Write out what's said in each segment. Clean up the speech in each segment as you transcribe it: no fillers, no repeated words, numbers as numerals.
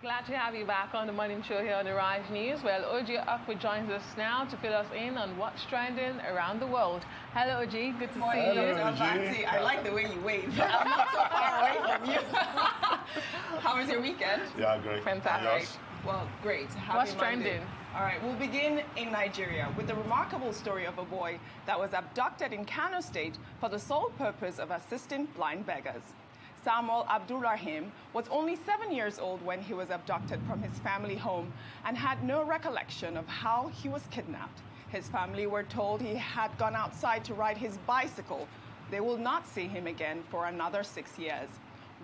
Glad to have you back on the morning show here on the Rise News. Well, Ojy Okpe joins us now to fill us in on what's trending around the world. Hello, Ojy. Good to see you. Ojy. I like the way you wave. I'm not so far away from you. How was your weekend? Yeah, great. Fantastic. Yes. Well, great. Happy What's Monday. trending? All right, we'll begin in Nigeria with the remarkable story of a boy that was abducted in Kano State for the sole purpose of assisting blind beggars. Samuel Abdulrahim was only 7 years old when he was abducted from his family home and had no recollection of how he was kidnapped. His family were told he had gone outside to ride his bicycle. They will not see him again for another 6 years.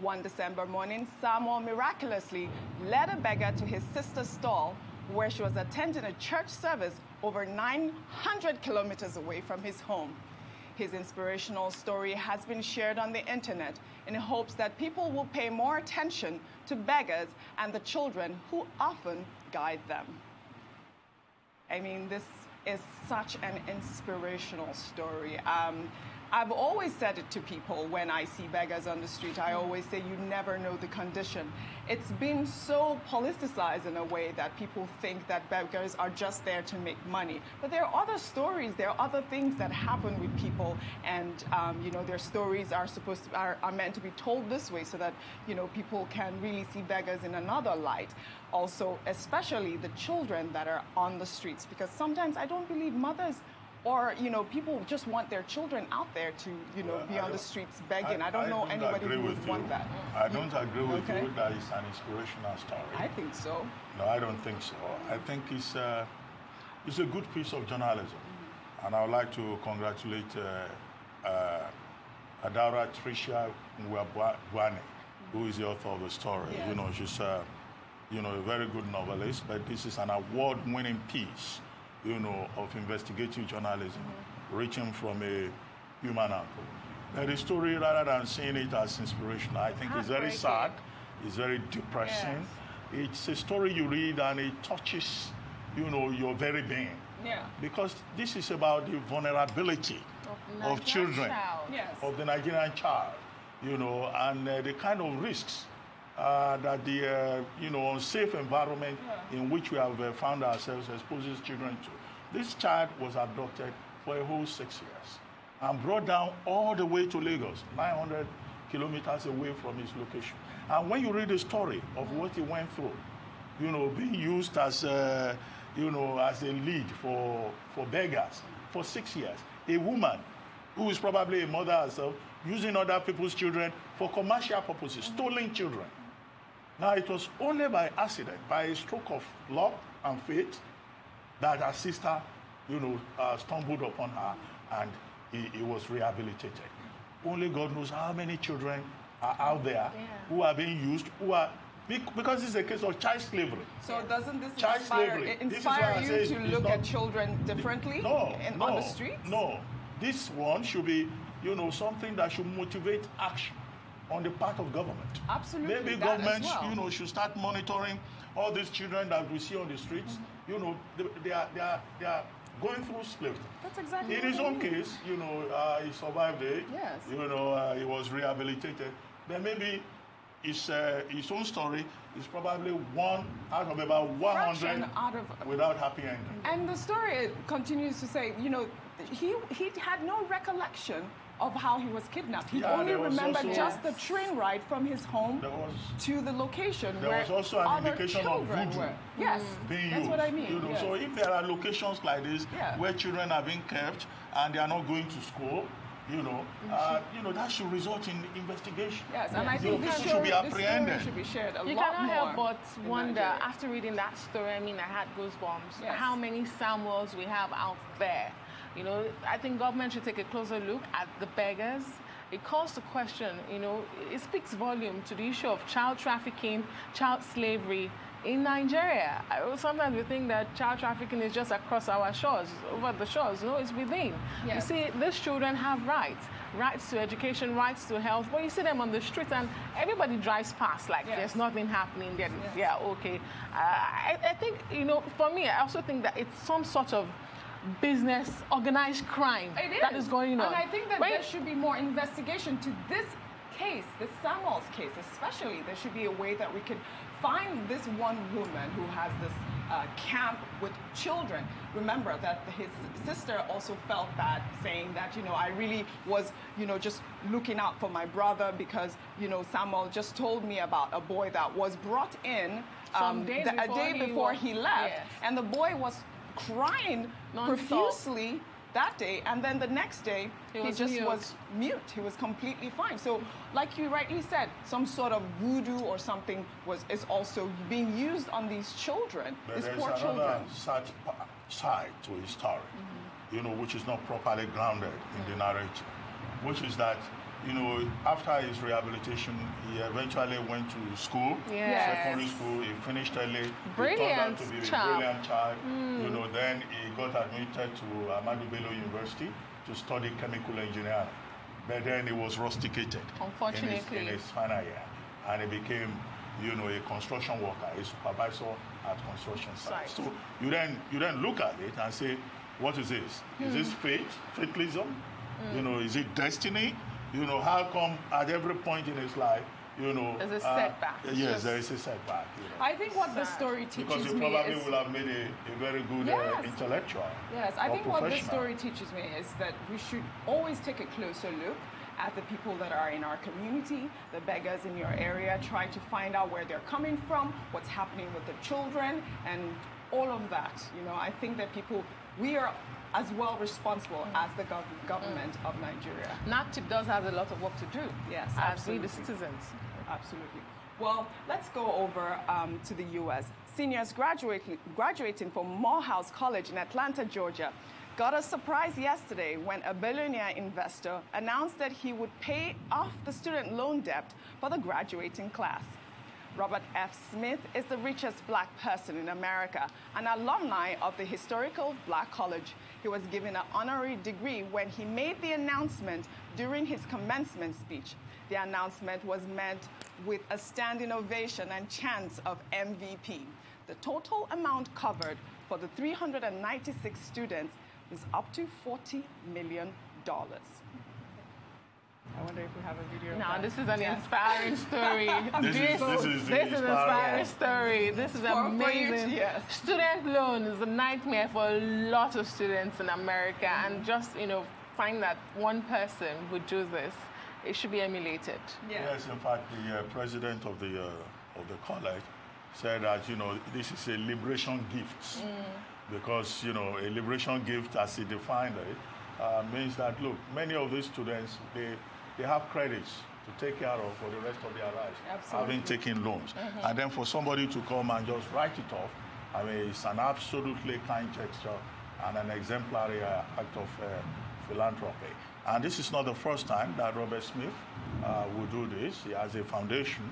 One December morning, Samuel miraculously led a beggar to his sister's stall where she was attending a church service over 900 kilometers away from his home. His inspirational story has been shared on the internet in hopes that people will pay more attention to beggars and the children who often guide them. I mean, this is such an inspirational story. I've always said it to people when I see beggars on the street. I always say you never know the condition. It's been so politicized in a way that people think that beggars are just there to make money. But there are other stories, there are other things that happen with people, and you know, their stories are are meant to be told this way so that, you know, people can really see beggars in another light. Also, especially the children that are on the streets, because sometimes I don't believe mothers or, you know, people just want their children out there to, you know, be on the streets begging. I don't know anybody who would want that. I don't agree with you that it's an inspirational story. I think so. No, I don't think so. I think it's a good piece of journalism. And I would like to congratulate Adara Tricia Nwabwane, who is the author of the story. Yes. You know, she's you know, a very good novelist, but this is an award-winning piece, you know, of investigative journalism, reaching from a human angle. But the story, rather than seeing it as inspirational, I think it's very sad, it's very depressing. Yes. It's a story you read and it touches, you know, your very being. Yeah. Because this is about the vulnerability of children, of the Nigerian child, you know, and the kind of risks that the you know, unsafe environment in which we have found ourselves exposes children to. This child was abducted for a whole 6 years and brought down all the way to Lagos, 900 kilometers away from his location. And when you read the story of what he went through, you know, being used as you know, as a lead for beggars for 6 years, a woman who is probably a mother herself, using other people's children for commercial purposes, stolen children. Now, it was only by accident, by a stroke of luck and fate, that her sister, you know, stumbled upon her and he was rehabilitated. Only God knows how many children are out there who are being used, who are, because it's a case of child slavery. So doesn't this inspire you to look at children differently on the streets? No, this one should be, you know, something that should motivate action on the part of government. Absolutely. Maybe government, you know, should start monitoring all these children that we see on the streets. You know, they are going through slavery. That's exactly. In his own case, you know, he survived it. Yes. You know, he was rehabilitated. Then maybe his own story is probably one out of about 100 without happy ending. And the story continues to say, you know, he had no recollection of how he was kidnapped. He only remembered just the train ride from his home to the location where there was also an indication of voodoo being used. That's what I mean. You know, so if there are locations like this where children are being kept and they are not going to school, you know, that should result in investigation. Yes, and I think this should be apprehended. This story should be shared a lot more. You cannot help but wonder, after reading that story, I mean, I had goosebumps, how many Samuels we have out there. You know, I think government should take a closer look at the beggars. It calls the question, you know, it speaks volume to the issue of child trafficking, child slavery in Nigeria. Sometimes we think that child trafficking is just across our shores, over the shores. No, it's within. Yes. You see, these children have rights to education, rights to health, but you see them on the streets and everybody drives past like there's nothing happening there. Yeah, okay. I think, you know, for me, I also think that it's some sort of business, organized crime that is going on. And I think that there should be more investigation to this case, this Samuel's case especially, there should be a way that we could find this one woman who has this camp with children. Remember that his sister also felt bad, saying that, I really was, just looking out for my brother because, Samuel just told me about a boy that was brought in a day before he left. Yes. And the boy was crying profusely that day, and then the next day he just was mute. He was completely fine. So, like you rightly said, some sort of voodoo or something is also being used on these children, these poor children. There's another side to his story, which is not properly grounded in the narrative, which is that, after his rehabilitation, he eventually went to school, secondary school. He finished early. Brilliant. He turned out to be a brilliant child. Then he got admitted to Ahmadu Bello University to study chemical engineering. But then he was rusticated, unfortunately, in his final year, and he became, a construction worker, a supervisor at construction sites. So you then look at it and say, what is this? Is this fate, fatalism? Is it destiny? How come at every point in his life, there's a setback. Yes, there is a setback. I think what the story teaches me because he probably will have made a very good intellectual. Yes, I think what the story teaches me is that we should always take a closer look at the people that are in our community, the beggars in your area, try to find out where they're coming from, what's happening with the children, and all of that. I think that we are as well responsible as the government of Nigeria. NAPTIP does have a lot of work to do. Yes, as we, the citizens. Absolutely. Well, let's go over to the U.S. Seniors graduating from Morehouse College in Atlanta, Georgia, got a surprise yesterday when a billionaire investor announced that he would pay off the student loan debt for the graduating class. Robert F. Smith is the richest black person in America, an alumni of the historical Black College. He was given an honorary degree when he made the announcement during his commencement speech. The announcement was met with a standing ovation and chants of MVP. The total amount covered for the 396 students is up to $40 million. I wonder if we have a video. No, this is an inspiring story. This is an inspiring story. This is amazing. Yes. Student loan is a nightmare for a lot of students in America, and just find that one person would do this. It should be emulated. Yes, in fact, the president of the college said that this is a liberation gift, because a liberation gift, as he defined it, means that look, many of these students they have credits to take care of for the rest of their lives, having taken loans. And then for somebody to come and just write it off, I mean, it's an absolutely kind gesture and an exemplary act of philanthropy. And this is not the first time that Robert Smith will do this. He has a foundation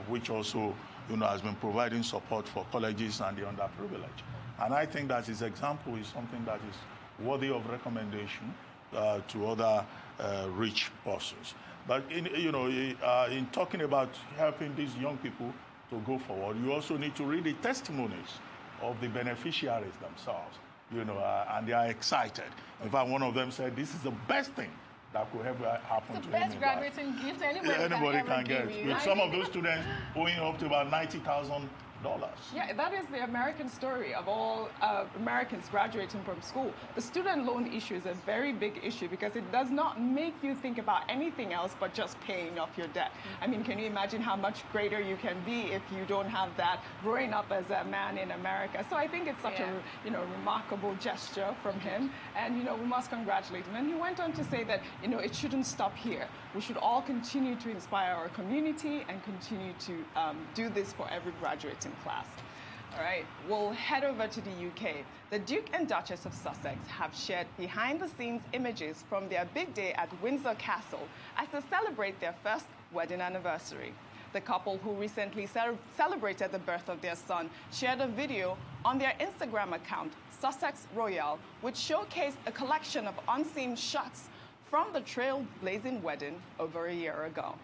which also has been providing support for colleges and the underprivileged. And I think that his example is something that is worthy of recommendation to other rich persons. But in talking about helping these young people to go forward, you also need to read the testimonies of the beneficiaries themselves, and they are excited. In fact, one of them said, this is the best thing that could ever happen to him. It's the best graduating gift anybody can get. With some of those students owing up to about $90,000. Yeah, that is the American story of all Americans graduating from school. The student loan issue is a very big issue because it does not make you think about anything else but just paying off your debt. I mean, can you imagine how much greater you can be if you don't have that growing up as a man in America? So I think it's such a remarkable gesture from him, and we must congratulate him. And he went on to say that it shouldn't stop here. We should all continue to inspire our community and continue to do this for every graduating class. All right, we'll head over to the UK. The Duke and Duchess of Sussex have shared behind-the-scenes images from their big day at Windsor Castle as they celebrate their first wedding anniversary. The couple, who recently celebrated the birth of their son, shared a video on their Instagram account, Sussex Royal, which showcased a collection of unseen shots from the trailblazing wedding over a year ago.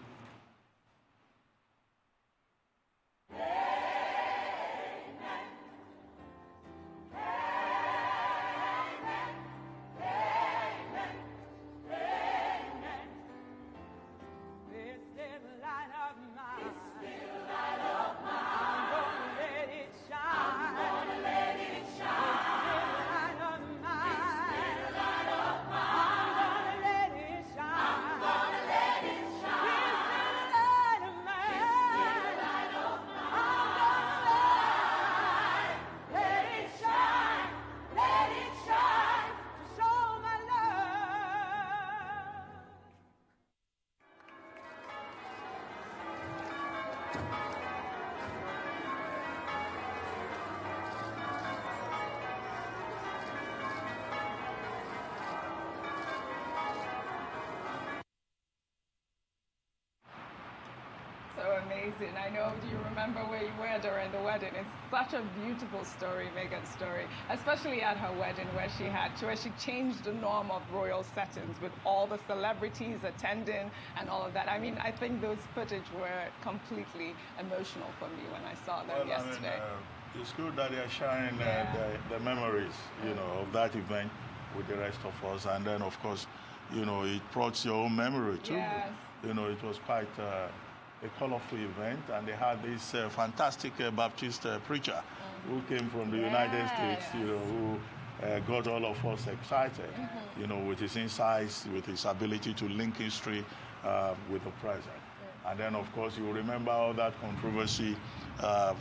amazing. I know you remember where you were during the wedding. It's such a beautiful story, Meghan's story, especially at her wedding where she changed the norm of royal settings with all the celebrities attending and all of that. I mean, I think those footage were completely emotional for me when I saw them yesterday. I mean, it's good that they're sharing the memories, you know, of that event with the rest of us. And then, of course, you know, it brought your own memory too. Yes. You know, it was quite a colorful event, and they had this fantastic Baptist preacher who came from the United States, you know, who got all of us excited, you know, with his insights, with his ability to link history with the present. And then, of course, you remember all that controversy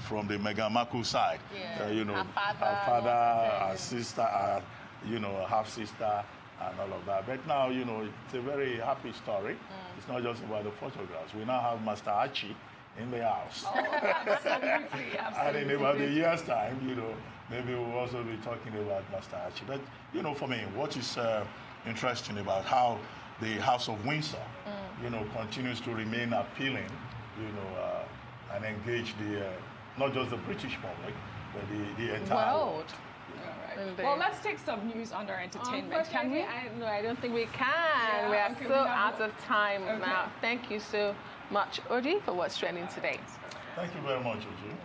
from the Meghan Markle side. You know, her father, her sister, you know, half-sister, and all of that. But now, you know, it's a very happy story. It's not just about the photographs. We now have Master Archie in the house. Oh, absolutely. And in about a year's time, you know, maybe we'll also be talking about Master Archie. But, you know, for me, what is interesting about how the House of Windsor, you know, continues to remain appealing, you know, and engage not just the British public, but the entire world. Well, let's take some news under entertainment. Can we? No, I don't think we can. We are so out of time now. Thank you so much, Ojy, for what's trending today. Thank you very much, Ojy.